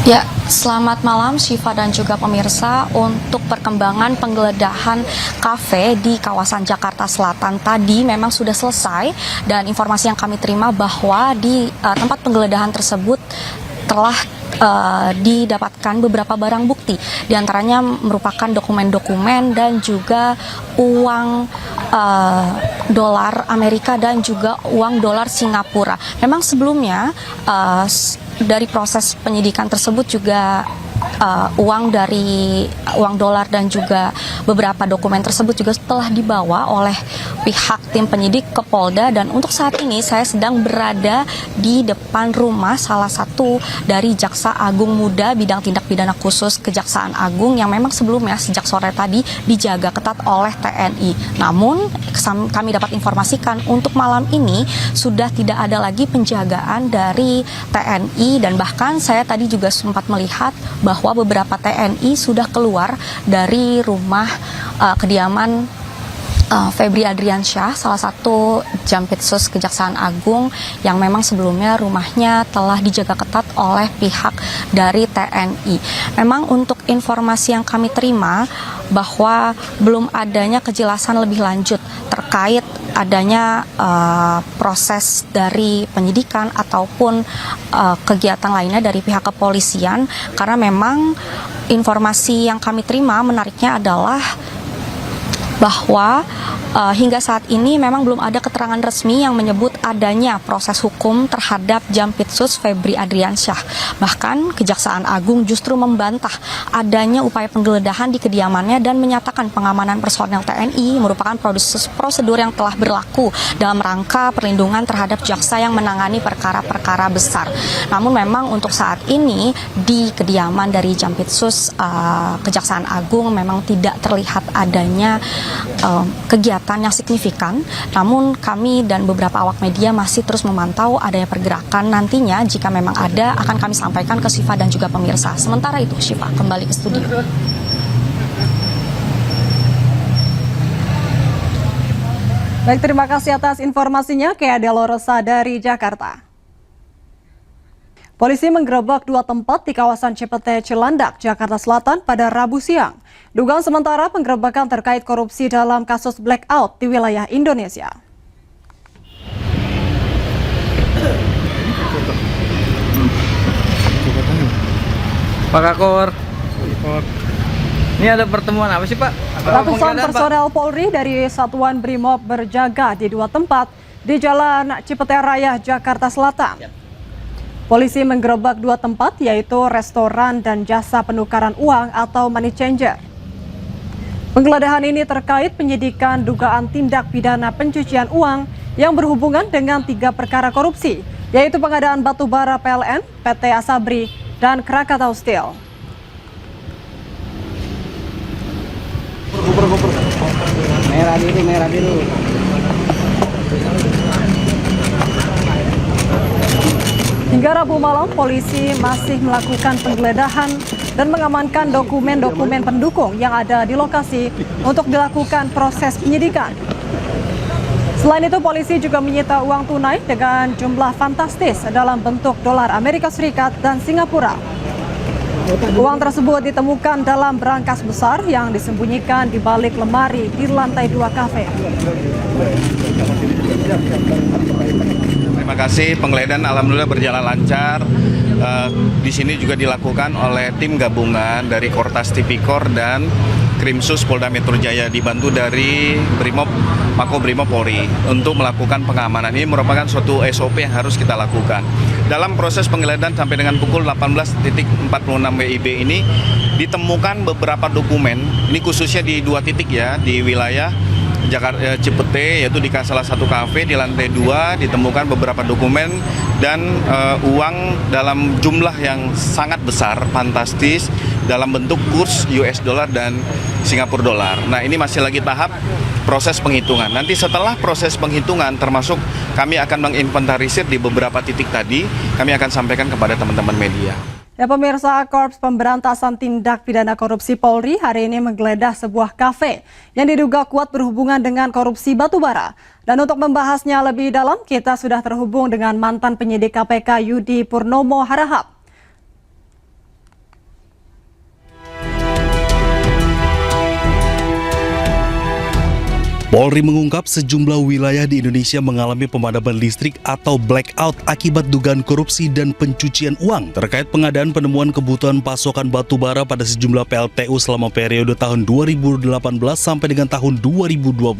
Ya, selamat malam Syifa dan juga pemirsa. Untuk perkembangan penggeledahan kafe di kawasan Jakarta Selatan tadi memang sudah selesai, dan informasi yang kami terima bahwa di tempat penggeledahan tersebut telah didapatkan beberapa barang bukti, diantaranya merupakan dokumen-dokumen dan juga uang dolar Amerika dan juga uang dolar Singapura. Memang sebelumnya dari proses penyidikan tersebut juga uang dolar dan juga beberapa dokumen tersebut juga telah dibawa oleh pihak tim penyidik ke Polda, dan untuk saat ini saya sedang berada di depan rumah salah satu dari Jaksa Agung Muda Bidang Tindak Pidana Khusus Kejaksaan Agung yang memang sebelumnya sejak sore tadi dijaga ketat oleh TNI. Namun kami dapat informasikan untuk malam ini sudah tidak ada lagi penjagaan dari TNI, dan bahkan saya tadi juga sempat melihat bahwa beberapa TNI sudah keluar dari rumah kediaman Febri Adriansyah, salah satu Jampitsus Kejaksaan Agung yang memang sebelumnya rumahnya telah dijaga ketat oleh pihak dari TNI. Memang untuk informasi yang kami terima bahwa belum adanya kejelasan lebih lanjut terkait adanya proses dari penyidikan ataupun kegiatan lainnya dari pihak kepolisian, karena memang informasi yang kami terima menariknya adalah bahwa hingga saat ini memang belum ada keterangan resmi yang menyebut adanya proses hukum terhadap Jampitsus Febri Adriansyah. Bahkan Kejaksaan Agung justru membantah adanya upaya penggeledahan di kediamannya dan menyatakan pengamanan personel TNI merupakan prosedur yang telah berlaku dalam rangka perlindungan terhadap jaksa yang menangani perkara-perkara besar. Namun memang untuk saat ini di kediaman dari Jampitsus Kejaksaan Agung memang tidak terlihat adanya kegiatan yang signifikan, namun kami dan beberapa awak media masih terus memantau adanya pergerakan. Nantinya jika memang ada akan kami sampaikan ke Syifa dan juga pemirsa. Sementara itu Syifa kembali ke studio. Baik, terima kasih atas informasinya, Kea Delorosa dari Jakarta. Polisi menggerebek dua tempat di kawasan Cipete, Cilandak, Jakarta Selatan pada Rabu siang. Dugaan sementara penggerebekan terkait korupsi dalam kasus blackout di wilayah Indonesia. Pak Kakor, ini ada pertemuan apa sih Pak? Ratusan personel Polri dari Satuan Brimob berjaga di dua tempat di Jalan Cipete Raya, Jakarta Selatan. Polisi menggerebek dua tempat, yaitu restoran dan jasa penukaran uang atau money changer. Penggeledahan ini terkait penyidikan dugaan tindak pidana pencucian uang yang berhubungan dengan 3 perkara korupsi, yaitu pengadaan batu bara PLN, PT Asabri, dan Krakatau Steel. Merah biru. Hingga Rabu malam, polisi masih melakukan penggeledahan dan mengamankan dokumen-dokumen pendukung yang ada di lokasi untuk dilakukan proses penyidikan. Selain itu, polisi juga menyita uang tunai dengan jumlah fantastis dalam bentuk dolar Amerika Serikat dan Singapura. Uang tersebut ditemukan dalam berangkas besar yang disembunyikan di balik lemari di lantai 2 kafe. Terima kasih, penggeledahan alhamdulillah berjalan lancar. Di sini juga dilakukan oleh tim gabungan dari Kortas Tipikor dan Krimsus Polda Metro Jaya dibantu dari Makobrimob Polri untuk melakukan pengamanan. Ini merupakan suatu SOP yang harus kita lakukan. Dalam proses penggeledahan sampai dengan pukul 18.46 WIB ini ditemukan beberapa dokumen, ini khususnya di 2 titik ya, di wilayah Jakarta Cipete, yaitu di salah satu kafe di lantai 2 ditemukan beberapa dokumen dan uang dalam jumlah yang sangat besar, fantastis, dalam bentuk kurs US dollar dan Singapura dolar. Nah, ini masih lagi tahap proses penghitungan. Nanti setelah proses penghitungan, termasuk kami akan menginventarisir di beberapa titik tadi, kami akan sampaikan kepada teman-teman media. Ya, pemirsa, Korps Pemberantasan Tindak Pidana Korupsi Polri hari ini menggeledah sebuah kafe yang diduga kuat berhubungan dengan korupsi batubara. Dan untuk membahasnya lebih dalam, kita sudah terhubung dengan mantan penyidik KPK Yudi Purnomo Harahap. Polri mengungkap sejumlah wilayah di Indonesia mengalami pemadaman listrik atau blackout akibat dugaan korupsi dan pencucian uang terkait pengadaan penemuan kebutuhan pasokan batu bara pada sejumlah PLTU selama periode tahun 2018 sampai dengan tahun 2026.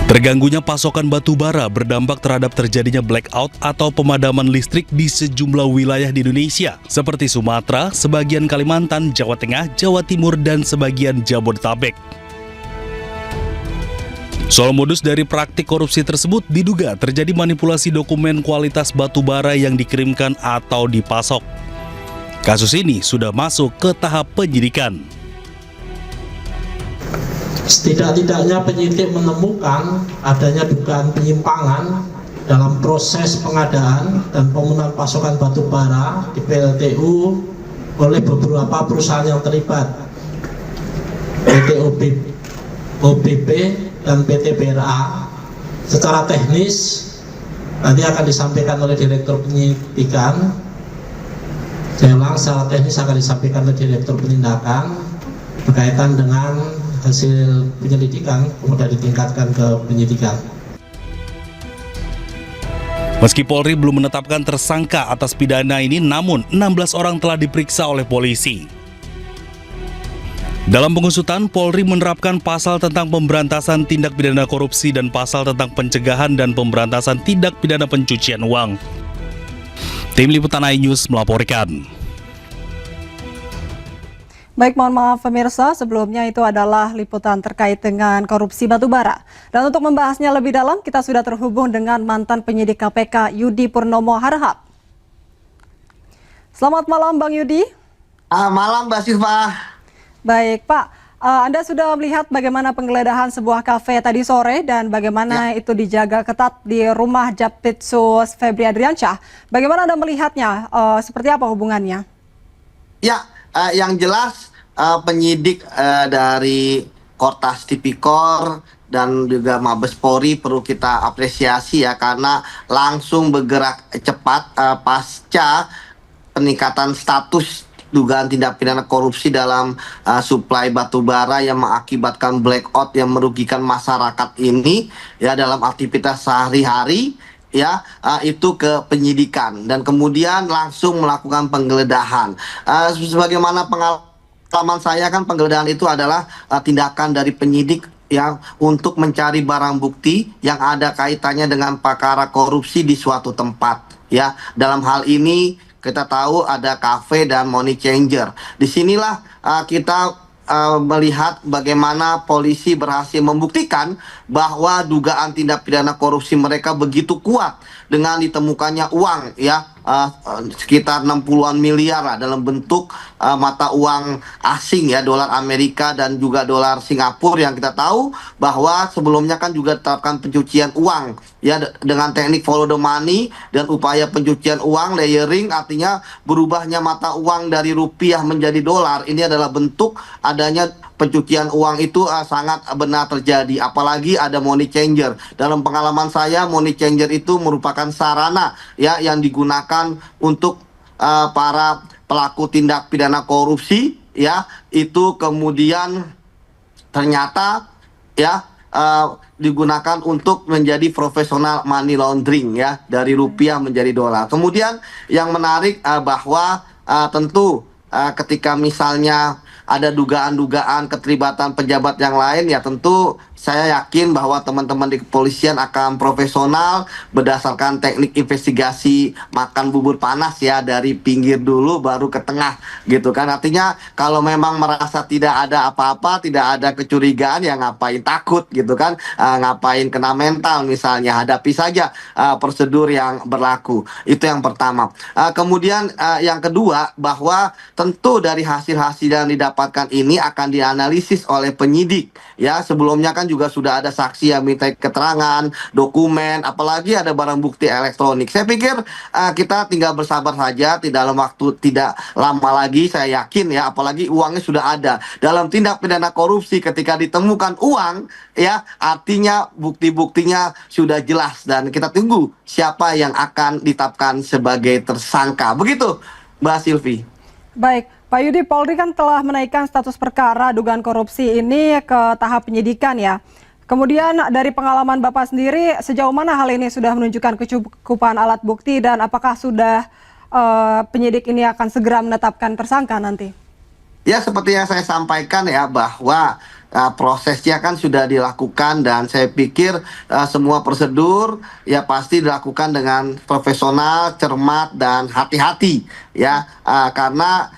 Terganggunya pasokan batu bara berdampak terhadap terjadinya blackout atau pemadaman listrik di sejumlah wilayah di Indonesia, seperti Sumatera, sebagian Kalimantan, Jawa Tengah, Jawa Timur, dan sebagian Jabodetabek. Soal modus dari praktik korupsi tersebut diduga terjadi manipulasi dokumen kualitas batu bara yang dikirimkan atau dipasok. Kasus ini sudah masuk ke tahap penyidikan. Setidak-tidaknya penyidik menemukan adanya dugaan penyimpangan dalam proses pengadaan dan pemenuhan pasokan batu bara di PLTU oleh beberapa perusahaan yang terlibat, PT OBP dan PT BRA. Secara teknis nanti akan disampaikan oleh Direktur Penyidikan. Saya ulang, secara teknis akan disampaikan oleh Direktur Penindakan berkaitan dengan hasil penyelidikan, kemudian ditingkatkan ke penyidikan. Meski Polri belum menetapkan tersangka atas pidana ini, namun 16 orang telah diperiksa oleh polisi. Dalam pengusutan, Polri menerapkan pasal tentang pemberantasan tindak pidana korupsi dan pasal tentang pencegahan dan pemberantasan tindak pidana pencucian uang. Tim Liputan iNews melaporkan. Baik, mohon maaf pemirsa, sebelumnya itu adalah liputan terkait dengan korupsi batubara. Dan untuk membahasnya lebih dalam, kita sudah terhubung dengan mantan penyidik KPK Yudi Purnomo Harahap. Selamat malam Bang Yudi. Malam Mbak Siva. Baik Pak, Anda sudah melihat bagaimana penggeledahan sebuah kafe tadi sore dan bagaimana itu dijaga ketat di rumah Japtitsus Febri Adriansyah. Bagaimana Anda melihatnya? Seperti apa hubungannya? Ya, yang jelas penyidik dari Kortas Tipikor dan juga Mabes Polri perlu kita apresiasi ya, karena langsung bergerak cepat pasca peningkatan status dugaan tindak pidana korupsi dalam suplai batubara yang mengakibatkan blackout yang merugikan masyarakat ini ya dalam aktivitas sehari-hari. Ya, itu ke penyidikan dan kemudian langsung melakukan penggeledahan. Sebagaimana pengalaman saya kan, penggeledahan itu adalah tindakan dari penyidik yang untuk mencari barang bukti yang ada kaitannya dengan perkara korupsi di suatu tempat. Ya, dalam hal ini kita tahu ada kafe dan money changer. Disinilah kita melihat bagaimana polisi berhasil membuktikan bahwa dugaan tindak pidana korupsi mereka begitu kuat dengan ditemukannya uang ya sekitar 60-an miliar lah, dalam bentuk mata uang asing ya, dolar Amerika dan juga dolar Singapura, yang kita tahu bahwa sebelumnya kan juga terapkan pencucian uang ya dengan teknik follow the money dan upaya pencucian uang layering, artinya berubahnya mata uang dari rupiah menjadi dolar. Ini adalah bentuk adanya pencucian uang itu sangat benar terjadi, apalagi ada money changer. Dalam pengalaman saya, money changer itu merupakan sarana ya yang digunakan untuk para pelaku tindak pidana korupsi ya, itu kemudian ternyata ya digunakan untuk menjadi profesional money laundering ya, dari rupiah menjadi dolar. Kemudian yang menarik bahwa tentu ketika misalnya ada dugaan-dugaan keterlibatan pejabat yang lain, ya tentu saya yakin bahwa teman-teman di kepolisian akan profesional berdasarkan teknik investigasi makan bubur panas ya, dari pinggir dulu baru ke tengah gitu kan. Artinya kalau memang merasa tidak ada apa-apa, tidak ada kecurigaan, ya ngapain takut gitu kan, ngapain kena mental misalnya, hadapi saja prosedur yang berlaku. Itu yang pertama. Kemudian yang kedua, bahwa tentu dari hasil-hasil yang didapatkan ini akan dianalisis oleh penyidik ya. Sebelumnya kan juga sudah ada saksi yang minta keterangan, dokumen, apalagi ada barang bukti elektronik. Saya pikir kita tinggal bersabar saja, dalam waktu tidak lama lagi saya yakin ya, apalagi uangnya sudah ada. Dalam tindak pidana korupsi ketika ditemukan uang ya, artinya bukti-buktinya sudah jelas dan kita tunggu siapa yang akan ditetapkan sebagai tersangka. Begitu Mbak Silvi. Baik, Pak Yudi, Polri kan telah menaikkan status perkara dugaan korupsi ini ke tahap penyidikan ya. Kemudian dari pengalaman Bapak sendiri, sejauh mana hal ini sudah menunjukkan kecukupan alat bukti dan apakah sudah penyidik ini akan segera menetapkan tersangka nanti? Ya, seperti yang saya sampaikan ya, bahwa prosesnya kan sudah dilakukan dan saya pikir semua prosedur ya pasti dilakukan dengan profesional, cermat dan hati-hati ya, karena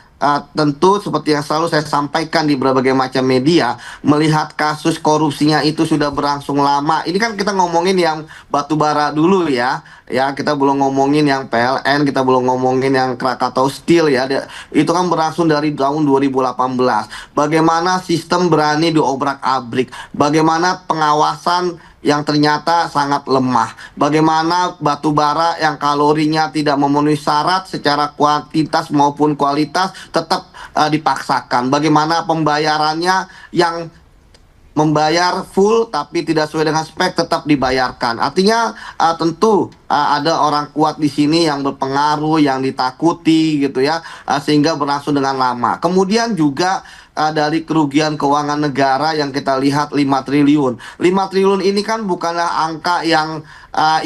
tentu seperti yang selalu saya sampaikan di berbagai macam media, melihat kasus korupsinya itu sudah berlangsung lama. Ini kan kita ngomongin yang batubara dulu ya. Ya, kita belum ngomongin yang PLN, kita belum ngomongin yang Krakatau Steel ya. Itu kan berlangsung dari tahun 2018. Bagaimana sistem berani diobrak-abrik, bagaimana pengawasan yang ternyata sangat lemah. Bagaimana batu bara yang kalorinya tidak memenuhi syarat secara kuantitas maupun kualitas tetap dipaksakan. Bagaimana pembayarannya yang membayar full tapi tidak sesuai dengan spek tetap dibayarkan. Artinya tentu ada orang kuat di sini yang berpengaruh, yang ditakuti gitu ya, sehingga berlangsung dengan lama. Kemudian juga dari kerugian keuangan negara yang kita lihat 5 triliun. 5 triliun ini kan bukanlah angka yang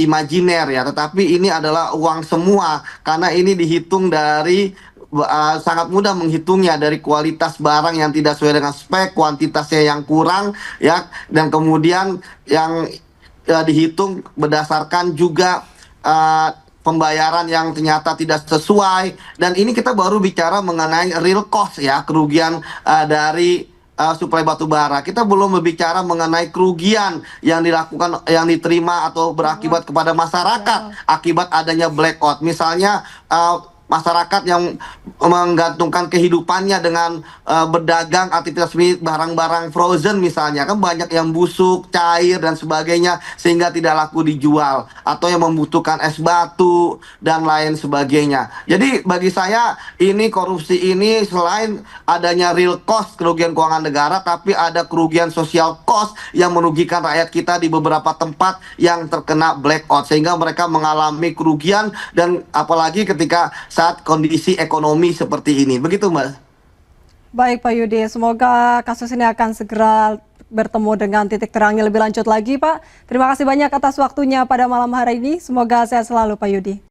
imajiner ya, tetapi ini adalah uang semua karena ini dihitung dari sangat mudah menghitungnya dari kualitas barang yang tidak sesuai dengan spek, kuantitasnya yang kurang ya, dan kemudian yang dihitung berdasarkan juga pembayaran yang ternyata tidak sesuai, dan ini kita baru bicara mengenai real cost ya, kerugian dari suplai batu bara. Kita belum berbicara mengenai kerugian yang dilakukan, yang diterima atau berakibat kepada masyarakat akibat adanya blackout. Misalnya masyarakat yang menggantungkan kehidupannya dengan berdagang aktivitas barang-barang frozen misalnya, kan banyak yang busuk, cair dan sebagainya sehingga tidak laku dijual, atau yang membutuhkan es batu dan lain sebagainya. Jadi bagi saya ini korupsi ini selain adanya real cost kerugian keuangan negara, tapi ada kerugian social cost yang merugikan rakyat kita di beberapa tempat yang terkena blackout sehingga mereka mengalami kerugian, dan apalagi ketika saat kondisi ekonomi seperti ini. Begitu, Mbak. Baik, Pak Yudi. Semoga kasus ini akan segera bertemu dengan titik terangnya lebih lanjut lagi, Pak. Terima kasih banyak atas waktunya pada malam hari ini. Semoga sehat selalu, Pak Yudi.